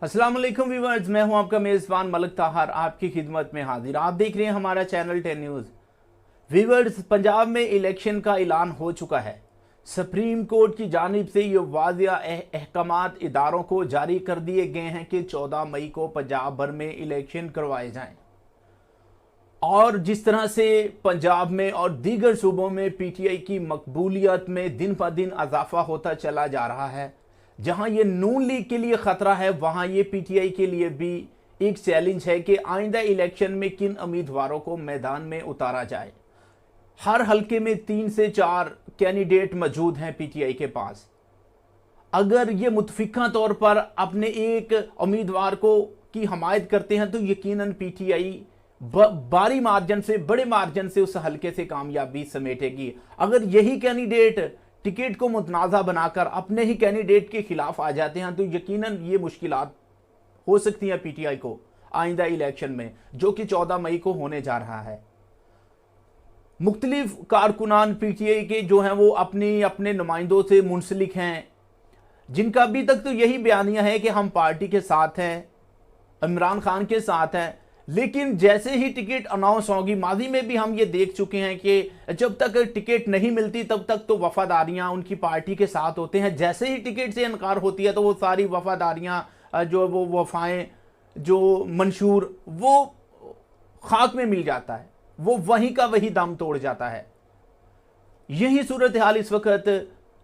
अस्सलाम वालेकुम व्यूअर्स, मैं हूं आपका मेज़बान मलिक ताहर आपकी खिदमत में हाजिर। आप देख रहे हैं हमारा चैनल 10 न्यूज़। व्यूअर्स, पंजाब में इलेक्शन का ऐलान हो चुका है। सुप्रीम कोर्ट की जानिब से ये वाज़िया अहकामात इदारों को जारी कर दिए गए हैं कि 14 मई को पंजाब भर में इलेक्शन करवाए जाएं। और जिस तरह से पंजाब में और दीगर सूबों में पीटीआई की मकबूलियत में दिन ब दिन इजाफा होता चला जा रहा है, जहां ये नून लीग के लिए खतरा है, वहां ये पीटीआई के लिए भी एक चैलेंज है कि आइंदा इलेक्शन में किन उम्मीदवारों को मैदान में उतारा जाए। हर हलके में 3 से 4 कैंडिडेट मौजूद हैं पीटीआई के पास। अगर ये मुतफिका तौर पर अपने एक उम्मीदवार को की हमायत करते हैं तो यकीनन पीटीआई भारी मार्जिन से, बड़े मार्जिन से उस हलके से कामयाबी समेटेगी। अगर यही कैंडिडेट टिकट को मुतनाज़ा बनाकर अपने ही कैंडिडेट के खिलाफ आ जाते हैं तो यकीनन ये मुश्किलात हो सकती हैं पीटीआई को आइंदा इलेक्शन में, जो कि 14 मई को होने जा रहा है। मुख्तलिफ कारकुनान पीटीआई के जो हैं वो अपने नुमाइंदों से मुंसलिक हैं, जिनका अभी तक तो यही बयानिया है कि हम पार्टी के साथ हैं, इमरान खान के साथ हैं। लेकिन जैसे ही टिकट अनाउंस होगी, माजी में भी हम ये देख चुके हैं कि जब तक टिकट नहीं मिलती तब तक तो वफादारियां उनकी पार्टी के साथ होते हैं। जैसे ही टिकट से इनकार होती है तो वो सारी वफादारियां जो वो वफाएं जो मंशूर वो खाक में मिल जाता है, वो वहीं का वही दम तोड़ जाता है। यही सूरत हाल इस वक्त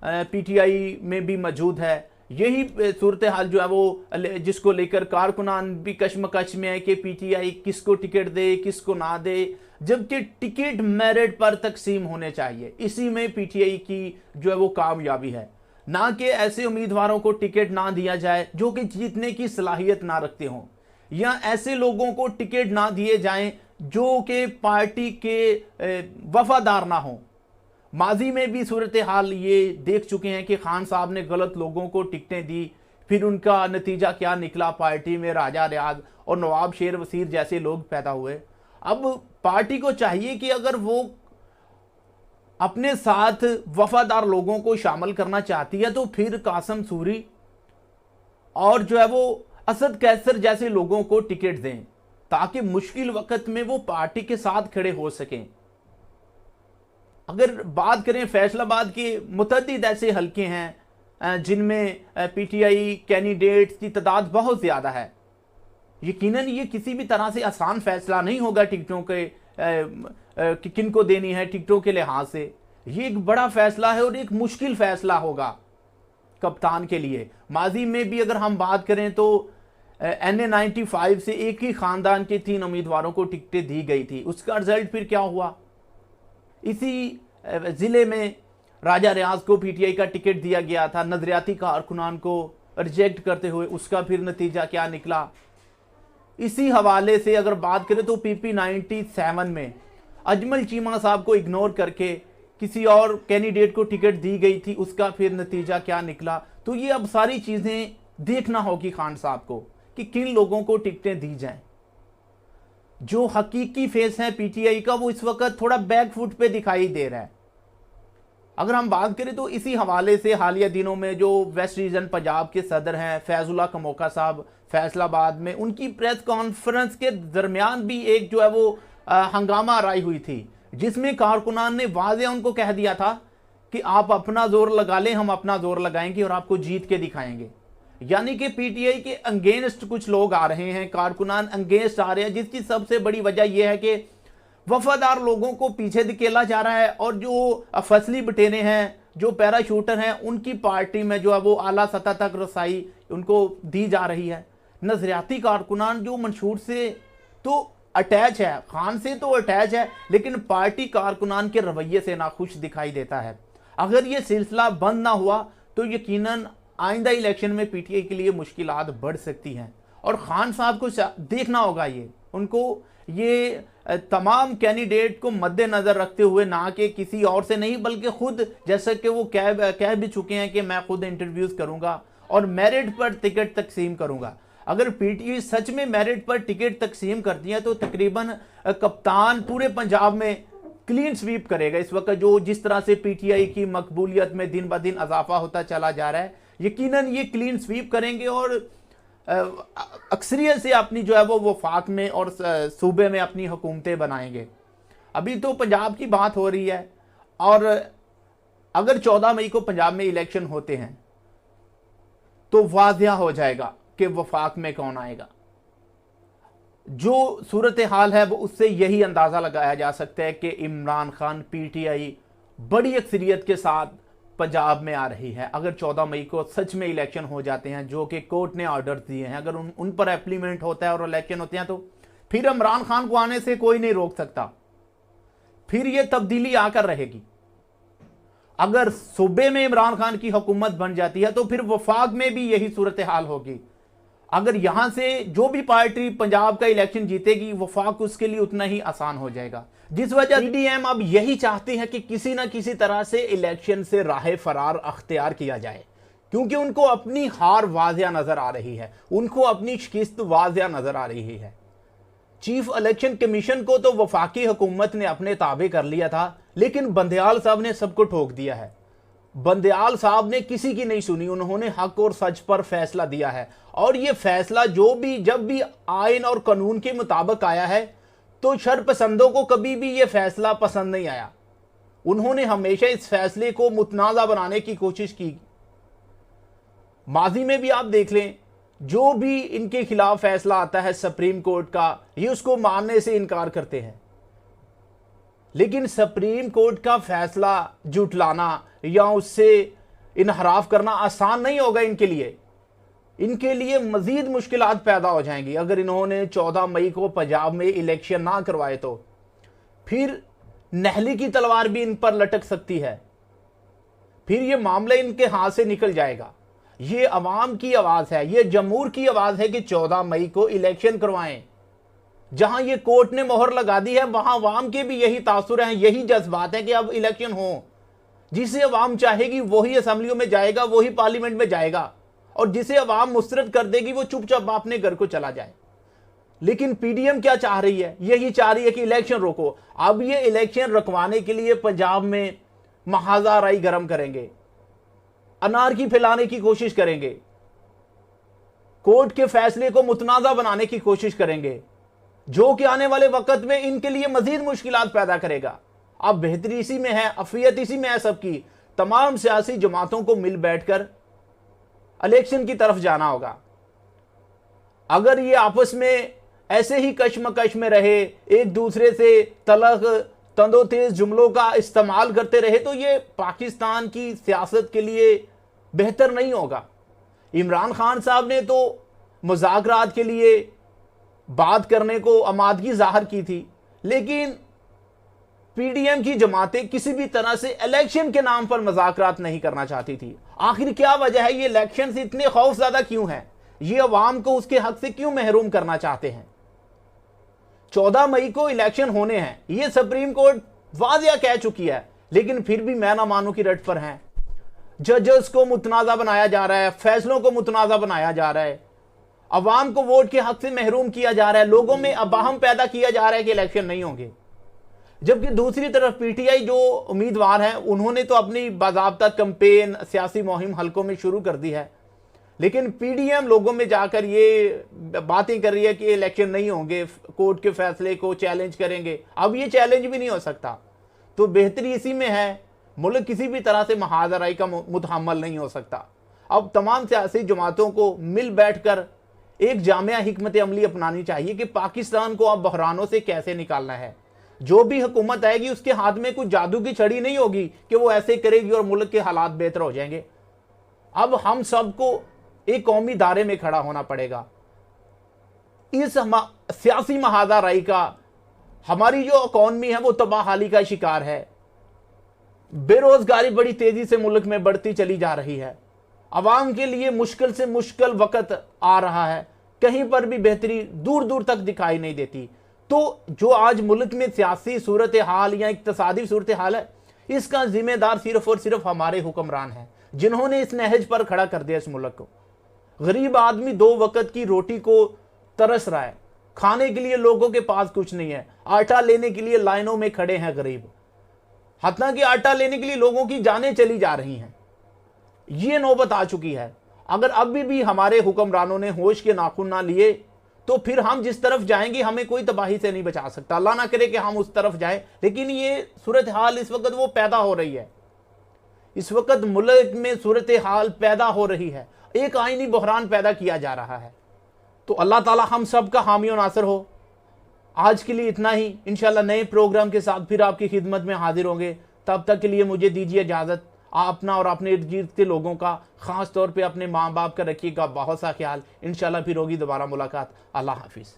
पीटीआई में भी मौजूद है। यही सूरत हाल जो है वो जिसको लेकर कारकुनान भी कश्मकश में है कि पीटीआई किसको टिकट दे किसको ना दे, जबकि टिकट मेरिट पर तकसीम होने चाहिए। इसी में पीटीआई की जो है वो कामयाबी है, ना कि ऐसे उम्मीदवारों को टिकट ना दिया जाए जो कि जीतने की सलाहियत ना रखते हों, या ऐसे लोगों को टिकट ना दिए जाएं जो कि पार्टी के वफादार ना हों। माजी में भी सूरत हाल ये देख चुके हैं कि खान साहब ने गलत लोगों को टिकटें दी, फिर उनका नतीजा क्या निकला, पार्टी में राजा रियाज और नवाब शेर वसीर जैसे लोग पैदा हुए। अब पार्टी को चाहिए कि अगर वो अपने साथ वफादार लोगों को शामिल करना चाहती है तो फिर कासिम सूरी और जो है वो असद कैसर जैसे लोगों को टिकट दें, ताकि मुश्किल वक्त में वो पार्टी के साथ खड़े हो सकें। अगर बात करें फैसलाबाद के मुतअद्दिद ऐसे हलके हैं जिनमें पीटीआई कैंडिडेट्स की तादाद बहुत ज़्यादा है, यकीनन ये किसी भी तरह से आसान फैसला नहीं होगा टिकटों के किन को देनी है टिकटों के लिहाज से। ये एक बड़ा फैसला है और एक मुश्किल फैसला होगा कप्तान के लिए। माजी में भी अगर हम बात करें तो NA-95 से एक ही खानदान के 3 उम्मीदवारों को टिकटें दी गई थी। उसका रिजल्ट फिर क्या हुआ? इसी ज़िले में राजा रियाज को पीटीआई का टिकट दिया गया था, नजरियाती कारकुनान को रिजेक्ट करते हुए उसका फिर नतीजा क्या निकला। इसी हवाले से अगर बात करें तो PP-97 में अजमल चीमा साहब को इग्नोर करके किसी और कैंडिडेट को टिकट दी गई थी, उसका फिर नतीजा क्या निकला। तो ये अब सारी चीज़ें देखना होगी खान साहब को कि किन लोगों को टिकटें दी जाएं। जो हकीकी फेस है पीटीआई का वो इस वक्त थोड़ा बैक फुट पे दिखाई दे रहा है। अगर हम बात करें तो इसी हवाले से हालिया दिनों में जो वेस्ट रीजन पंजाब के सदर हैं फैजुल्ला कमोका साहब फैसलाबाद में, उनकी प्रेस कॉन्फ्रेंस के दरमियान भी एक जो है वो हंगामा राई हुई थी, जिसमें कारकुनान ने वाज़े उनको कह दिया था कि आप अपना जोर लगा लें, हम अपना जोर लगाएंगे और आपको जीत के दिखाएंगे। यानी कि पीटीआई के अंगेंस्ट कुछ लोग आ रहे हैं, कारकुनान अंगेंस्ट आ रहे हैं, जिसकी सबसे बड़ी वजह यह है कि वफादार लोगों को पीछे धकेला जा रहा है और जो फसली बटेरे हैं, जो पैराशूटर हैं, उनकी पार्टी में जो है वो आला सतह तक रसाई उनको दी जा रही है। नजरियाती कारकुनान जो मंशूर से तो अटैच है, खान से तो अटैच है, लेकिन पार्टी कारकुनान के रवैये से नाखुश दिखाई देता है। अगर ये सिलसिला बंद ना हुआ तो यकीनन आइंदा इलेक्शन में पीटीआई के लिए मुश्किलात बढ़ सकती हैं। और खान साहब को देखना होगा, उनको ये तमाम कैंडिडेट को मद्देनजर रखते हुए, ना कि किसी और से नहीं बल्कि खुद, जैसे कि वो कह भी चुके हैं कि मैं खुद इंटरव्यूज करूंगा और मेरिट पर टिकट तकसीम करूंगा। अगर पीटीआई सच में मेरिट पर टिकट तकसीम करती है तो तकरीबन कप्तान पूरे पंजाब में क्लीन स्वीप करेगा। इस वक्त जो जिस तरह से पीटीआई की मकबूलियत में दिन ब दिन इजाफा होता चला जा रहा है, यकीनन ये क्लीन स्वीप करेंगे और अक्सरियत से अपनी जो है वो वफाक में और सूबे में अपनी हुकूमतें बनाएंगे। अभी तो पंजाब की बात हो रही है, और अगर 14 मई को पंजाब में इलेक्शन होते हैं तो वाज़िया हो जाएगा कि वफाक में कौन आएगा। जो सूरत हाल है वो उससे यही अंदाज़ा लगाया जा सकता है कि इमरान खान पीटीआई बड़ी अक्सरियत के साथ पंजाब में आ रही है। अगर 14 मई को सच में इलेक्शन हो जाते हैं, जो कि कोर्ट ने ऑर्डर दिए हैं, अगर उन पर एप्लीमेंट होता है और इलेक्शन होते हैं, तो फिर इमरान खान को आने से कोई नहीं रोक सकता। फिर यह तब्दीली आकर रहेगी। अगर सूबे में इमरान खान की हुकूमत बन जाती है तो फिर वफाक में भी यही सूरत हाल होगी। अगर यहां से जो भी पार्टी पंजाब का इलेक्शन जीतेगी, वफाक उसके लिए उतना ही आसान हो जाएगा। जिस वजह पीडीएम अब यही चाहती है कि किसी ना किसी तरह से इलेक्शन से राह फरार अख्तियार किया जाए, क्योंकि उनको अपनी हार वाज़िया नजर आ रही है, उनको अपनी शिकस्त वाज़िया नजर आ रही है। चीफ इलेक्शन कमीशन को तो वफाकी हुकूमत ने अपने ताबे कर लिया था, लेकिन बंदयाल साहब ने सबको ठोक दिया है। बंदयाल साहब ने किसी की नहीं सुनी, उन्होंने हक और सच पर फैसला दिया है, और ये फैसला जब भी आइन और कानून के मुताबिक आया है तो शरपसंदों को कभी भी ये फैसला पसंद नहीं आया। उन्होंने हमेशा इस फैसले को मुतनाज़ा बनाने की कोशिश की। माजी में भी आप देख लें, जो भी इनके खिलाफ फैसला आता है सुप्रीम कोर्ट का, ये उसको मानने से इनकार करते हैं। लेकिन सुप्रीम कोर्ट का फैसला जुटलाना या उससे इनहराफ करना आसान नहीं होगा इनके लिए। इनके लिए मजीद मुश्किलात पैदा हो जाएंगी अगर इन्होंने 14 मई को पंजाब में इलेक्शन ना करवाए तो। फिर नहली की तलवार भी इन पर लटक सकती है, फिर ये मामला इनके हाथ से निकल जाएगा। ये अवाम की आवाज़ है, ये जमहूर की आवाज़ है कि 14 मई को इलेक्शन करवाएं। जहां ये कोर्ट ने मोहर लगा दी है, वहां अवाम के भी यही तासुर हैं, यही जज्बात हैं कि अब इलेक्शन हो। जिसे अवाम चाहेगी वही असम्बलियों में जाएगा, वही पार्लियामेंट में जाएगा, और जिसे अवाम मुस्तरद कर देगी वो चुपचाप अपने घर को चला जाए। लेकिन पीडीएम क्या चाह रही है? यही चाह रही है कि इलेक्शन रोको। अब ये इलेक्शन रुकवाने के लिए पंजाब में महाजाराई गर्म करेंगे, अनारकी फैलाने की कोशिश करेंगे, कोर्ट के फैसले को मुतनाज़ा बनाने की कोशिश करेंगे, जो कि आने वाले वक्त में इनके लिए मजीद मुश्किलात पैदा करेगा। अब बेहतरी इसी में है, अफियत इसी में है सबकी। तमाम सियासी जमातों को मिल बैठकर इलेक्शन की तरफ जाना होगा। अगर ये आपस में ऐसे ही कशमकश में रहे, एक दूसरे से तलख तंदोतेज जुमलों का इस्तेमाल करते रहे, तो ये पाकिस्तान की सियासत के लिए बेहतर नहीं होगा। इमरान खान साहब ने तो मुज़ाकरात के लिए बात करने को आमादगी जाहिर की थी, लेकिन पीडीएम की जमातें किसी भी तरह से इलेक्शन के नाम पर मुज़ाकरात नहीं करना चाहती थी। आखिर क्या वजह है? ये इलेक्शन से इतने खौफज़दा क्यों हैं? ये अवाम को उसके हक से क्यों महरूम करना चाहते हैं? 14 मई को इलेक्शन होने हैं, ये सुप्रीम कोर्ट वाज़िया कह चुकी है, लेकिन फिर भी मैं ना मानू की रट पर हैं। जजेस को मुतनाज़ा बनाया जा रहा है, फैसलों को मुतनाज़ा बनाया जा रहा है, अवाम को वोट के हक से महरूम किया जा रहा है, लोगों में अबाहम पैदा किया जा रहा है कि इलेक्शन नहीं होंगे। जबकि दूसरी तरफ पीटीआई जो उम्मीदवार हैं, उन्होंने तो अपनी बाज़ाब्ता कैंपेन सियासी मुहिम हलकों में शुरू कर दी है, लेकिन पीडीएम लोगों में जाकर ये बातें कर रही है कि इलेक्शन नहीं होंगे, कोर्ट के फैसले को चैलेंज करेंगे। अब ये चैलेंज भी नहीं हो सकता। तो बेहतरी इसी में है, मुल्क किसी भी तरह से महाजराई का मुतहम्मल नहीं हो सकता। अब तमाम सियासी जमातों को मिल बैठ कर एक जामिया हिकमत अमली अपनानी चाहिए कि पाकिस्तान को अब बहरानों से कैसे निकालना है। जो भी हुकूमत आएगी उसके हाथ में कुछ जादू की छड़ी नहीं होगी कि वो ऐसे करेगी और मुल्क के हालात बेहतर हो जाएंगे। अब हम सबको एक कौमी दायरे में खड़ा होना पड़ेगा। इस सियासी महाजराई का हमारी जो इकॉनमी है वो तबाहाली का शिकार है। बेरोजगारी बड़ी तेजी से मुल्क में बढ़ती चली जा रही है। अवाम के लिए मुश्किल से मुश्किल वक्त आ रहा है, कहीं पर भी बेहतरी दूर दूर तक दिखाई नहीं देती। तो जो आज मुल्क में सियासी सूरत हाल या इक्तसादी सूरत हाल है, इसका जिम्मेदार सिर्फ और सिर्फ हमारे हुक्मरान हैं, जिन्होंने इस नहज पर खड़ा कर दिया इस मुल्क को। गरीब आदमी 2 वक्त की रोटी को तरस रहा है, खाने के लिए लोगों के पास कुछ नहीं है, आटा लेने के लिए लाइनों में खड़े हैं गरीब, हत्ता कि आटा लेने के लिए लोगों की जानें चली जा रही हैं। ये नौबत आ चुकी है। अगर अभी भी हमारे हुक्मरानों ने होश के नाखून ना लिए तो फिर हम जिस तरफ जाएंगे हमें कोई तबाही से नहीं बचा सकता। अल्लाह ना करे कि हम उस तरफ जाएं, लेकिन ये सूरत हाल इस वक्त वो पैदा हो रही है। इस वक्त मुल्क में सूरत हाल पैदा हो रही है, एक आईनी बहरान पैदा किया जा रहा है। तो अल्लाह ताला हम सब का हामी और नासर हो। आज के लिए इतना ही, इंशाल्लाह नए प्रोग्राम के साथ फिर आपकी खिदमत में हाजिर होंगे। तब तक के लिए मुझे दीजिए इजाज़त। अपना और अपने इर्द गिर्द के लोगों का, ख़ास तौर पे अपने माँ बाप का रखिएगा बहुत सा ख्याल। इंशाल्लाह फिर होगी दोबारा मुलाकात। अल्लाह हाफिज़।